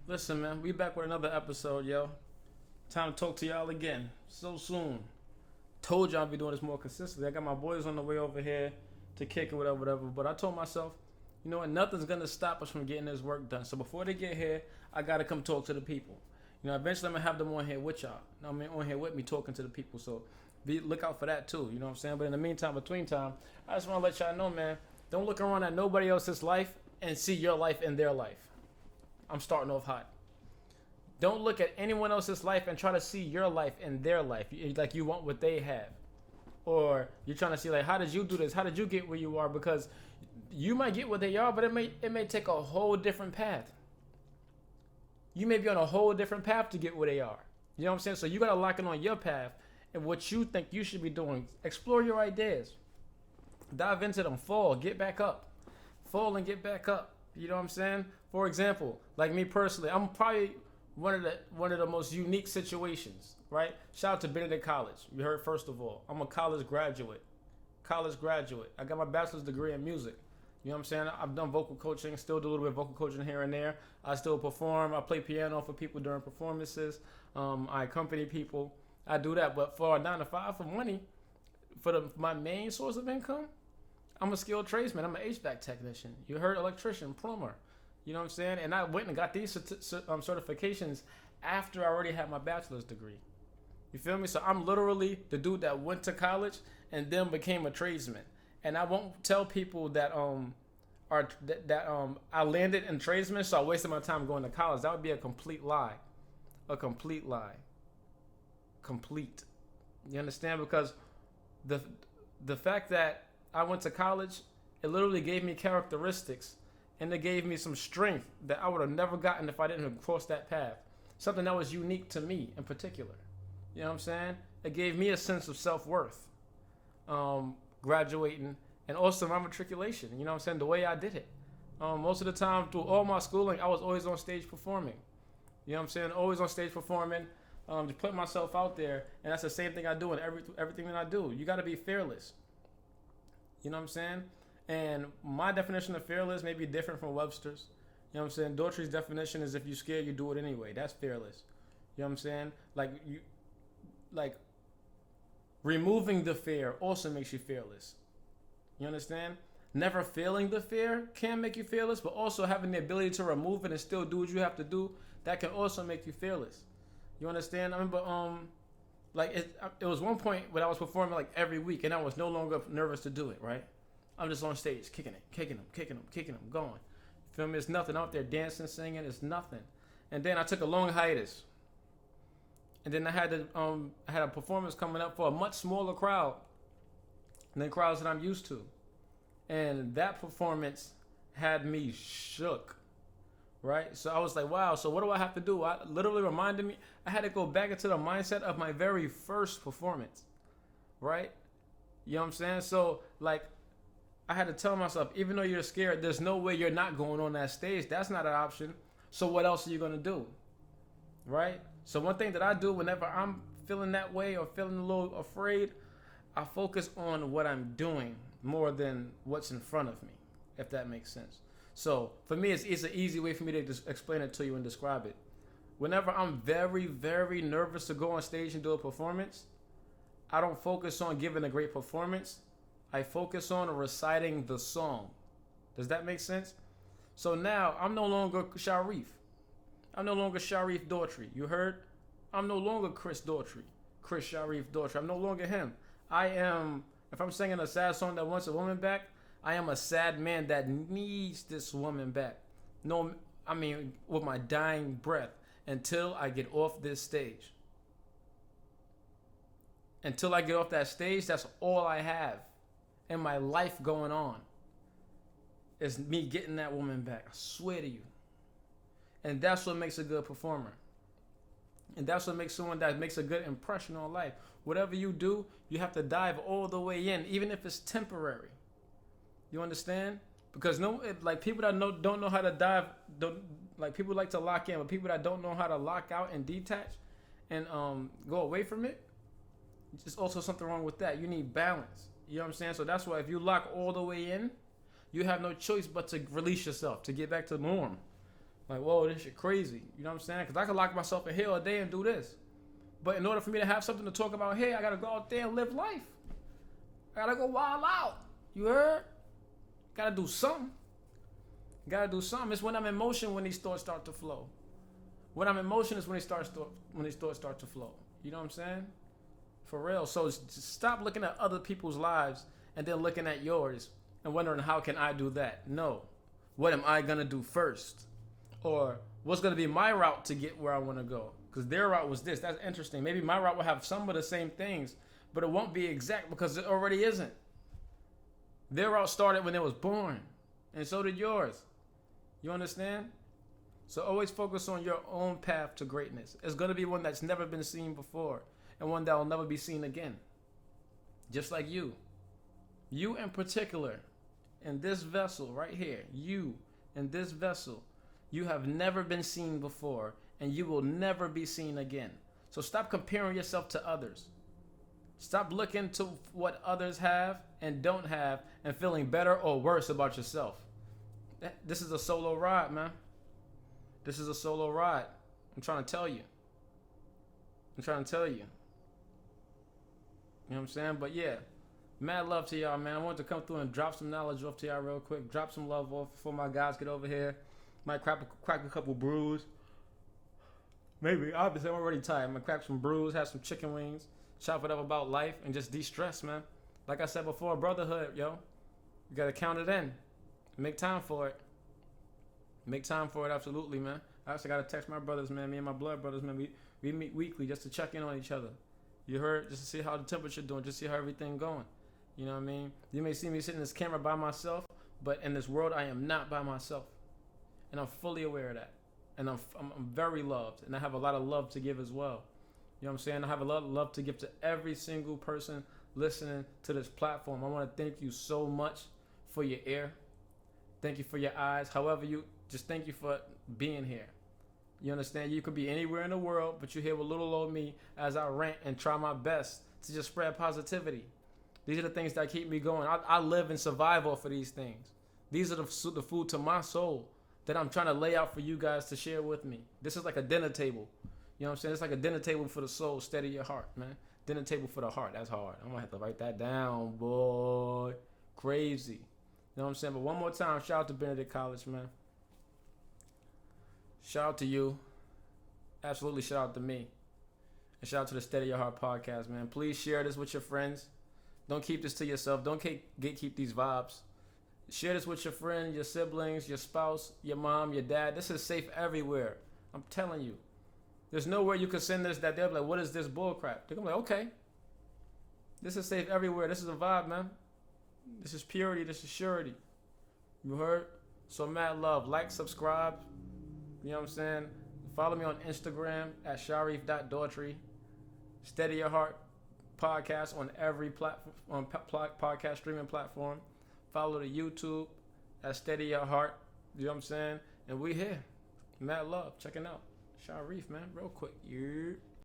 Listen, man, we back with another episode, yo. Time to talk to y'all again. So soon. Told y'all I'd be doing this more consistently. I got my boys on the way over here to kick it, whatever. But I told myself, you know what, nothing's gonna stop us from getting this work done. So before they get here, I gotta come talk to the people. You know, eventually I'm gonna have them on here with y'all. I mean, on here with me talking to the people. So look out for that too. You know what I'm saying? But in the meantime, between time, I just wanna let y'all know, man, don't look around at nobody else's life and see your life in their life. I'm starting off hot. Don't look at anyone else's life and try to see your life in their life, like you want what they have, or you're trying to see like how did you do this? How did you get where you are? Because you might get where they are, but it may take a whole different path. You may be on a whole different path to get where they are. You know what I'm saying? So you gotta lock in on your path and what you think you should be doing. Explore your ideas. Dive into them. Fall. Get back up. Fall and get back up. You know what I'm saying? For example, like me personally, I'm probably one of the most unique situations, right? Shout out to Benedict College. You heard first of all. I'm a college graduate. I got my bachelor's degree in music. You know what I'm saying? I've done vocal coaching, still do a little bit of vocal coaching here and there. I still perform. I play piano for people during performances. I accompany people. I do that. But for a 9 to 5 for money, my main source of income, I'm a skilled tradesman. I'm an HVAC technician. You heard electrician, plumber. You know what I'm saying? And I went and got these certifications after I already had my bachelor's degree. You feel me? So I'm literally the dude that went to college and then became a tradesman. And I won't tell people that I landed in tradesman, so I wasted my time going to college. That would be a complete lie. A complete lie. Complete. You understand? Because the fact that I went to college, it literally gave me characteristics and it gave me some strength that I would have never gotten if I didn't have crossed that path. Something that was unique to me in particular. You know what I'm saying? It gave me a sense of self-worth, graduating, and also my matriculation. You know what I'm saying? The way I did it. Most of the time through all my schooling, I was always on stage performing. You know what I'm saying? Always on stage performing, to put myself out there. And that's the same thing I do in everything that I do. You got to be fearless. You know what I'm saying? And my definition of fearless may be different from Webster's. You know what I'm saying? Daughtry's definition is if you're scared, you do it anyway. That's fearless. You know what I'm saying? Like removing the fear also makes you fearless. You understand? Never feeling the fear can make you fearless, but also having the ability to remove it and still do what you have to do, that can also make you fearless. You understand? I remember, it was one point when I was performing like every week, and I was no longer nervous to do it. Right? I'm just on stage, kicking them, going. Feel me? It's nothing out there dancing, singing. It's nothing. And then I took a long hiatus. And then I had a performance coming up for a much smaller crowd than crowds that I'm used to. And that performance had me shook. Right? So I was like, wow, so what do I have to do? I literally reminded me, I had to go back into the mindset of my very first performance. Right? You know what I'm saying? So, like, I had to tell myself, even though you're scared, there's no way you're not going on that stage. That's not an option. So what else are you going to do? Right? So one thing that I do whenever I'm feeling that way or feeling a little afraid, I focus on what I'm doing more than what's in front of me, if that makes sense. So for me, it's an easy way for me to just explain it to you and describe it. Whenever I'm very, very nervous to go on stage and do a performance, I don't focus on giving a great performance. I focus on reciting the song. Does that make sense? So now I'm no longer Sharif. I'm no longer Sharif Daughtry. You heard? I'm no longer Chris Daughtry. Chris Sharif Daughtry. I'm no longer him. I am, if I'm singing a sad song that wants a woman back, I am a sad man that needs this woman back. No, I mean, with my dying breath until I get off this stage. Until I get off that stage, that's all I have in my life going on. Is me getting that woman back. I swear to you. And that's what makes a good performer. And that's what makes someone that makes a good impression on life. Whatever you do, you have to dive all the way in, even if it's temporary. You understand? Because people that don't know how to dive, people like to lock in, but people that don't know how to lock out and detach and go away from it, there's also something wrong with that. You need balance. You know what I'm saying? So that's why if you lock all the way in, you have no choice but to release yourself, to get back to the norm. Like, whoa, this shit crazy. You know what I'm saying? Because I could lock myself in here all day and do this. But in order for me to have something to talk about here, I got to go out there and live life. I got to go wild out. You heard? Got to do something. Got to do something. It's when I'm in motion when these thoughts start to flow. When I'm in motion is when these thoughts start to flow. You know what I'm saying? For real. So just stop looking at other people's lives and then looking at yours and wondering, how can I do that? No. What am I going to do first? Or what's going to be my route to get where I want to go? Because their route was this. That's interesting. Maybe my route will have some of the same things, but it won't be exact because it already isn't. Their route started when they was born, and so did yours. You understand? So always focus on your own path to greatness. It's going to be one that's never been seen before and one that will never be seen again. Just like you. You in particular, in this vessel right here, you in this vessel, you have never been seen before and you will never be seen again. So stop comparing yourself to others. Stop looking to what others have and don't have and feeling better or worse about yourself. This is a solo ride, man. This is a solo ride. I'm trying to tell you. You know what I'm saying? But yeah, mad love to y'all, man. I wanted to come through and drop some knowledge off to y'all real quick. Drop some love off before my guys get over here. Might crack a couple brews. Maybe. Obviously, I'm already tired. I'm going to crack some brews, have some chicken wings, chop it up about life, and just de-stress, man. Like I said before, brotherhood, yo. You got to count it in. Make time for it. Make time for it, absolutely, man. I also got to text my brothers, man. Me and my blood brothers, man. We meet weekly just to check in on each other. You heard? Just to see how the temperature doing, just to see how everything going. You know what I mean? You may see me sitting in this camera by myself, but in this world, I am not by myself. And I'm fully aware of that. And I'm very loved. And I have a lot of love to give as well. You know what I'm saying? I have a lot of love to give to every single person listening to this platform. I want to thank you so much for your ear. Thank you for your eyes. However, just thank you for being here. You understand? You could be anywhere in the world, but you're here with little old me as I rant and try my best to just spread positivity. These are the things that keep me going. I live and survive off of these things. These are the food to my soul that I'm trying to lay out for you guys to share with me. This is like a dinner table. You know what I'm saying? It's like a dinner table for the soul. Steady your heart, man. Dinner table for the heart. That's hard. I'm going to have to write that down, boy. Crazy. You know what I'm saying? But one more time, shout out to Benedict College, man. Shout out to you. Absolutely shout out to me. And shout out to the Steady Your Heart podcast, man. Please share this with your friends. Don't keep this to yourself. Don't gatekeep these vibes. Share this with your friend, your siblings, your spouse, your mom, your dad. This is safe everywhere. I'm telling you. There's nowhere you can send this that they'll be like, what is this bullcrap? They're going to be like, okay. This is safe everywhere. This is a vibe, man. This is purity. This is surety. You heard? So mad love. Like, subscribe. You know what I'm saying? Follow me on Instagram at sharif.daughtry. Steady Your Heart podcast on every platform, on podcast streaming platform. Follow the YouTube at Steady Your Heart. You know what I'm saying? And we here. Mad love. Checking out. Sharif, man. Real quick. Yeah.